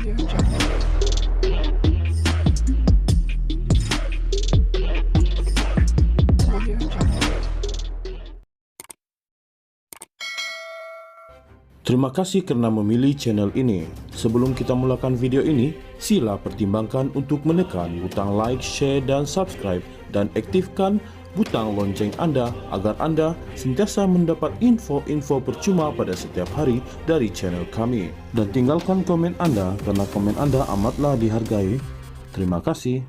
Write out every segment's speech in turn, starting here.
Terima kasih karena memilih channel ini. Sebelum kita mulakan video ini, sila pertimbangkan untuk menekan butang like, share, dan subscribe, dan aktifkan butang lonceng Anda agar Anda sentiasa mendapat info-info percuma pada setiap hari dari channel kami. Dan tinggalkan komen Anda karena komen Anda amatlah dihargai. Terima kasih.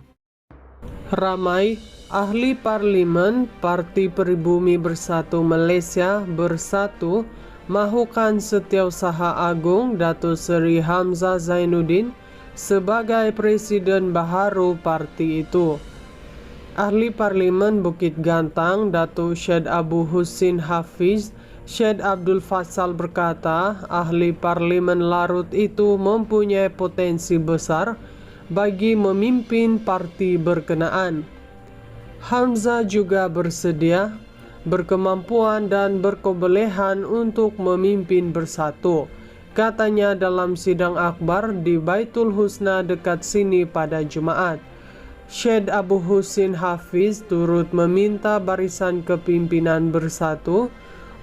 Ramai ahli parlimen Parti Pribumi Bersatu Malaysia Bersatu mahukan Setiausaha Agung Datuk Seri Hamzah Zainuddin sebagai Presiden baharu parti itu. Ahli Parlimen Bukit Gantang Datuk Syed Abu Husin Hafiz Syed Abdul Faisal berkata, ahli Parlimen Larut itu mempunyai potensi besar bagi memimpin parti berkenaan. Hamzah juga bersedia, berkemampuan dan berkebolehan untuk memimpin bersatu, katanya dalam sidang akbar di Baitul Husna dekat sini pada Jumaat. Syed Abu Husin Hafiz turut meminta barisan kepimpinan bersatu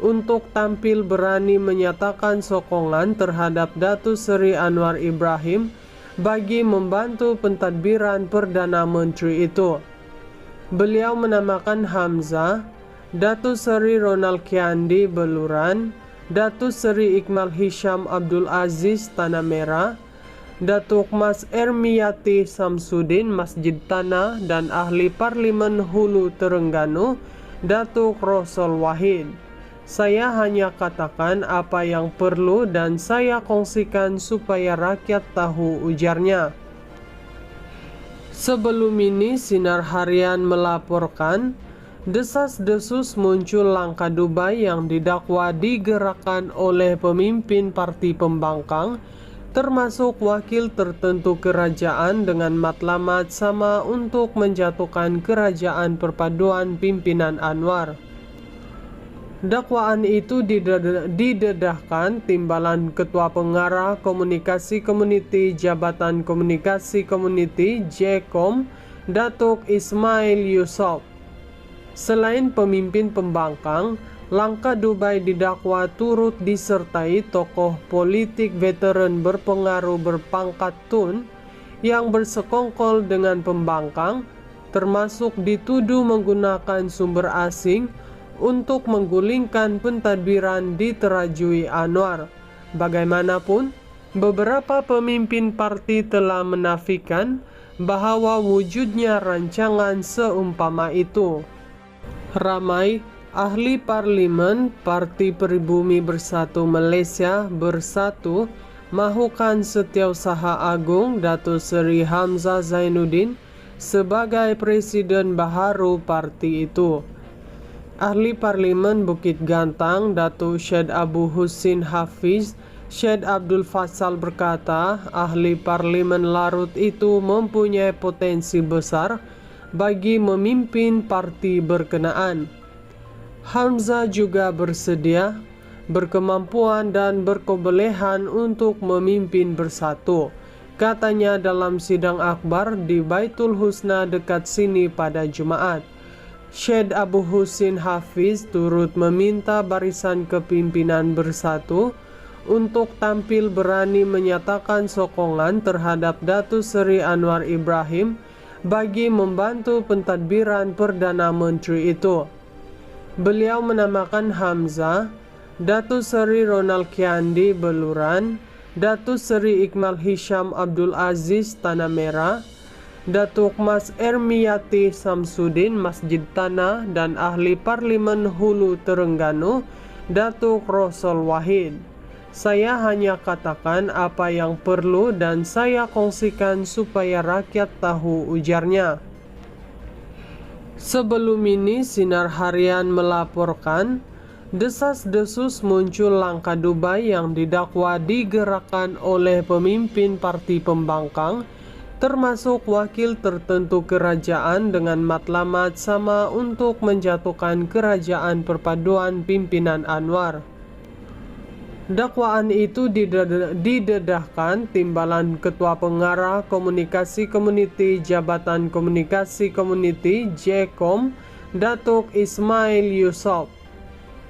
untuk tampil berani menyatakan sokongan terhadap Datuk Seri Anwar Ibrahim bagi membantu pentadbiran Perdana Menteri itu. Beliau menamakan Hamzah, Datuk Seri Ronald Kiandi Beluran, Datuk Seri Ikmal Hisham Abdul Aziz Tanah Merah, Datuk Mas Ermiyati Samsudin Masjid Tanah, dan ahli Parlimen Hulu Terengganu Datuk Rosol Wahid. Saya hanya katakan apa yang perlu dan saya kongsikan supaya rakyat tahu, ujarnya. Sebelum ini Sinar Harian melaporkan desas-desus muncul langkah Dubai yang didakwa digerakkan oleh pemimpin parti pembangkang, termasuk wakil tertentu kerajaan dengan matlamat sama untuk menjatuhkan kerajaan perpaduan pimpinan Anwar. Dakwaan itu didedahkan Timbalan Ketua Pengarah Komunikasi Komuniti Jabatan Komunikasi Komuniti JKOM Datuk Ismail Yusof. Selain pemimpin pembangkang, langkah Dubai didakwa turut disertai tokoh politik veteran berpengaruh berpangkat Tun yang bersekongkol dengan pembangkang, termasuk dituduh menggunakan sumber asing untuk menggulingkan pentadbiran diterajui Anwar. Bagaimanapun, beberapa pemimpin parti telah menafikan bahawa wujudnya rancangan seumpama itu. Ramai ahli Parlimen Parti Pribumi Bersatu Malaysia Bersatu mahukan Setiausaha Agung Datuk Seri Hamzah Zainuddin sebagai Presiden baharu parti itu. Ahli Parlimen Bukit Gantang Datuk Syed Abu Husin Hafiz Syed Abdul Faisal berkata, ahli Parlimen Larut itu mempunyai potensi besar bagi memimpin parti berkenaan. Hamzah juga bersedia, berkemampuan dan berkebolehan untuk memimpin bersatu, katanya dalam sidang akbar di Baitul Husna dekat sini pada Jumaat. Syed Abu Husin Hafiz turut meminta barisan kepimpinan bersatu untuk tampil berani menyatakan sokongan terhadap Datuk Seri Anwar Ibrahim bagi membantu pentadbiran Perdana Menteri itu. Beliau menamakan Hamzah, Datuk Seri Ronald Kiandi Beluran, Datuk Seri Ikmal Hisham Abdul Aziz Tanah Merah, Datuk Mas Ermiyati Samsudin Masjid Tanah, dan ahli Parlimen Hulu Terengganu Datuk Rosol Wahid. Saya hanya katakan apa yang perlu dan saya kongsikan supaya rakyat tahu, ujarnya. Sebelum ini Sinar Harian melaporkan desas-desus muncul langkah Dubai yang didakwa digerakkan oleh pemimpin parti pembangkang, termasuk wakil tertentu kerajaan dengan matlamat sama untuk menjatuhkan kerajaan perpaduan pimpinan Anwar. Dakwaan itu didedahkan Timbalan Ketua Pengarah Komunikasi Komuniti Jabatan Komunikasi Komuniti JKOM Datuk Ismail Yusof.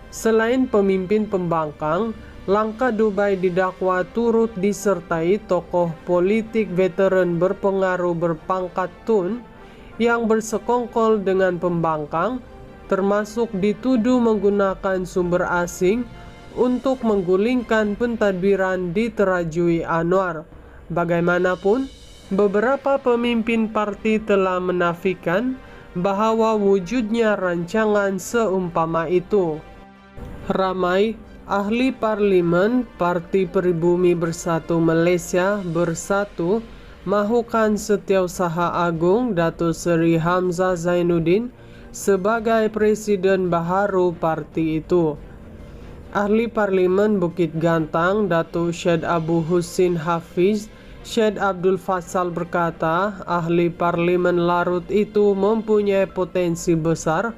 Selain pemimpin pembangkang, Langkah Dubai didakwa turut disertai tokoh politik veteran berpengaruh berpangkat Tun yang bersekongkol dengan pembangkang, termasuk dituduh menggunakan sumber asing untuk menggulingkan pentadbiran di Terajui Anwar. Bagaimanapun, beberapa pemimpin parti telah menafikan bahwa wujudnya rancangan seumpama itu. Ramai ahli parlimen Parti Pribumi Bersatu Malaysia Bersatu mahukan Setiausaha Agung Datuk Seri Hamzah Zainuddin sebagai Presiden baharu parti itu. Ahli Parlimen Bukit Gantang Datuk Syed Abu Husin Hafiz Syed Abdul Faisal berkata ahli Parlimen Larut itu mempunyai potensi besar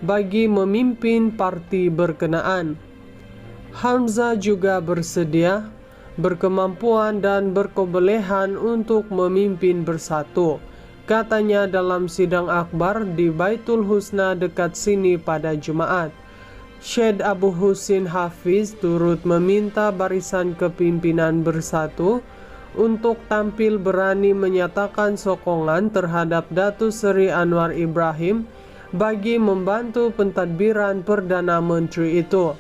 bagi memimpin parti berkenaan. Hamzah juga bersedia, berkemampuan dan berkebolehan untuk memimpin Bersatu, katanya dalam sidang akbar di Baitul Husna dekat sini pada Jumaat. Syed Abu Husin Hafiz turut meminta barisan kepimpinan Bersatu untuk tampil berani menyatakan sokongan terhadap Datuk Seri Anwar Ibrahim bagi membantu pentadbiran Perdana Menteri itu.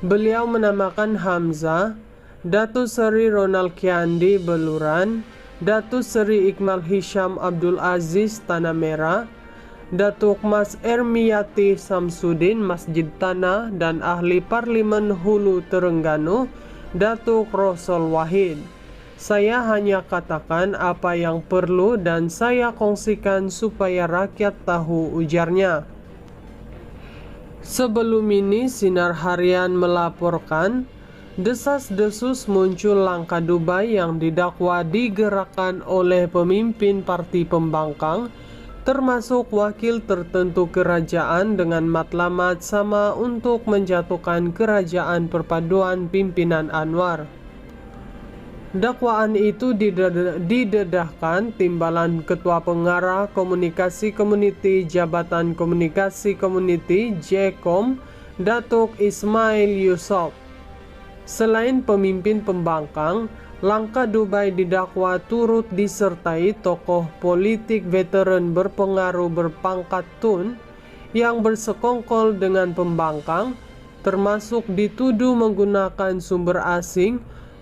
Beliau menamakan Hamzah, Datuk Seri Ronald Kiandi Beluran, Datuk Seri Ikmal Hisham Abdul Aziz Tanah Merah, Datuk Mas Ermiyati Samsudin Masjid Tanah dan ahli Parlimen Hulu Terengganu Datuk Rosol Wahid. Saya hanya katakan apa yang perlu dan saya kongsikan supaya rakyat tahu, ujarnya. Sebelum ini Sinar Harian melaporkan desas-desus muncul langkah Dubai yang didakwa digerakkan oleh pemimpin parti pembangkang termasuk wakil tertentu kerajaan dengan matlamat sama untuk menjatuhkan kerajaan perpaduan pimpinan Anwar. Dakwaan itu didedahkan Timbalan Ketua Pengarah Komunikasi Komuniti Jabatan Komunikasi Komuniti JKOM Datuk Ismail Yusof. Selain pemimpin pembangkang, langkah Dubai didakwa turut disertai tokoh politik veteran berpengaruh berpangkat Tun yang bersekongkol dengan pembangkang, termasuk dituduh menggunakan sumber asing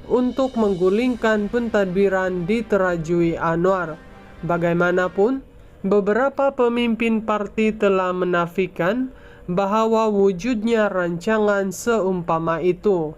untuk menggulingkan pentadbiran di Terajui Anwar. Bagaimanapun, beberapa pemimpin parti telah menafikan bahwa wujudnya rancangan seumpama itu.